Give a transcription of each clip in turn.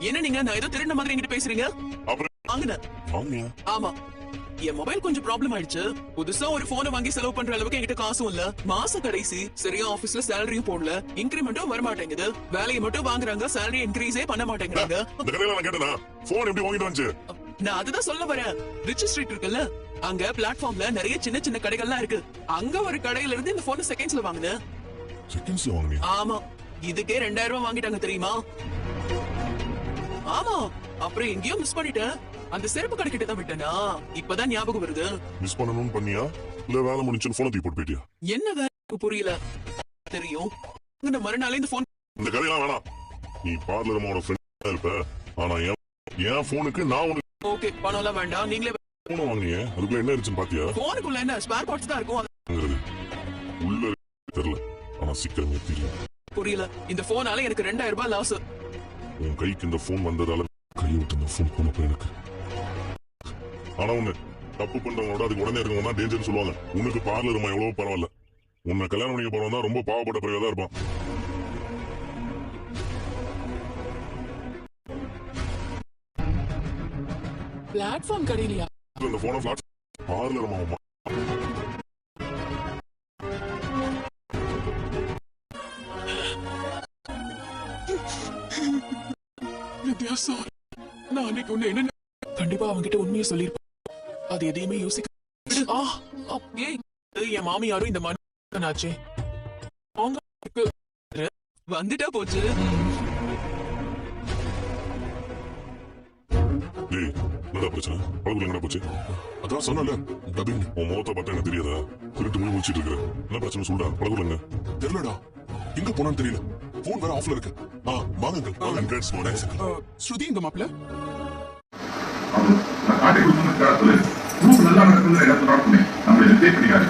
என்ன நீங்க நான் ஏதோ திருடின மாதிரி என்கிட்ட பேசுறீங்க? வாங்கினேன். ஆமா, என் மொபைல் கொஞ்சம் ப்ராப்ளம் ஆயிடுச்சு. புதுசா ஒரு போனை வாங்கி செலவு பண்ற அளவுக்கு என்கிட்ட காசும் இல்ல. மாச கடைசி, சரியா ஆபீஸ்ல சேலரியும் போடல, இன்கிரிமெண்ட்டும் வர மாட்டேங்குது. வேலையை மட்டும் வாங்குறாங்க, சேலரி இன்க்ரீஸே பண்ண மாட்டேங்கிறாங்க. நான் அதுதான் சொல்ல வரேன். ரிச் ஸ்ட்ரீட் இருக்குல்ல, அங்க பிளாட்ஃபார்ம்ல நிறைய சின்ன சின்ன கடைகள்லாம் இருக்கு. அங்க ஒரு கடையில இருந்து இந்த போன் செகண்ட்ஸ்ல வாங்கினேன். ஆமா, இதுக்கே 2000 ரூபாய் வாங்கிட்டாங்க தெரியுமா? ஆமா, அப்புறம் எங்கேயோ மிஸ் பண்ணிட்டேன். அந்த செருப்பு கடைக்கிட்ட தான் விட்டேனா? இப்பதான் ஞாபகம் வருது. மிஸ் பண்ணனும் பண்ணியா இல்ல வேலை முடிஞ்சு போன் தூக்கி போட்டு போயிட்டியா? என்ன வேலை புரியல. தெரியும், இந்த மறுநாளே இந்த போன். இந்த கதையெல்லாம் வேணாம். நீ பார்லர் அம்மாவோட ஃப்ரெண்ட் இருப்ப. ஆனா என் போனுக்கு நான் உனக்கு ஓகே, பணம் எல்லாம் வேண்டாம், நீங்களே போன் வாங்குனீங்க. அதுக்குள்ள என்ன இருந்துச்சுன்னு பாத்தியா? போனுக்குள்ள என்ன ஸ்பேர் பார்ட்ஸ் தான் இருக்கும். உள்ள தெரியல, ஆனா சீக்கிரமே தெரியும். புரியல. இந்த போனால எனக்கு 2000 ரூபாய் லாஸ். உன் கைக்கு இந்த போன் வந்ததால கையை விட்டு இந்த போன் போனப்ப எனக்கு. ஆனா ஒண்ணு, தப்பு பண்றவங்களோட அதுக்கு உடனே இருக்கவங்க தான் டேஞ்சர்னு சொல்லுவாங்க. உனக்கு பார்லர் அம்மா எவ்வளவு பரவாயில்ல. உன்னை கல்யாணம் பண்ணிக்க போறவன் தான் ரொம்ப பாவப்பட்ட பிறகு தான் இருப்பான். பிளாட்ஃபார்ம் கடையிலயா? இந்த போன பிளாட் பார்லர் அம்மா வித்தியாசம். நான் அன்னைக்கு ஒண்ணு என்ன கண்டிப்பா அவன்கிட்ட உண்மையை சொல்லிருப்பேன். அது எதையுமே யோசிக்க. என் மாமியாரும் இந்த மனாச்சே வந்துட்டா போச்சு. என்னடா பிரச்சனை? பழகுல என்ன போச்சு? அதான் சொன்னல, டபிங். உன் முகத்தை பார்த்தா எனக்கு தெரியாதா? திருட்டு போய் முடிச்சிட்டு இருக்கிற. என்ன பிரச்சனை சொல்றா? பழகுலங்க தெரியலடா. எங்க போனான்னு தெரியல. போன் வேற ஆஃப்ல இருக்கு. வாங்க வாங்க. ஸ்ருதி இந்த மாப்ள காட்டி கொடுத்து குரூப் நல்லா நடக்குது. எல்லாத்தையும் நடக்குமே. நம்ம இதை சேவ் பண்ணிக்காரு.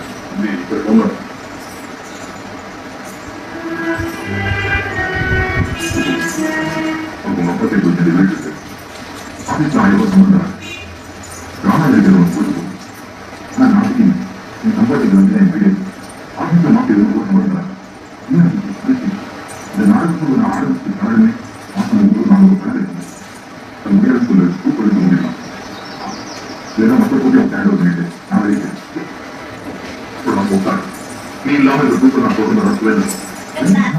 நீ இல்லாமல் இந்த கூட்டம் நான் தொடர்ந்து நடத்துவேன்.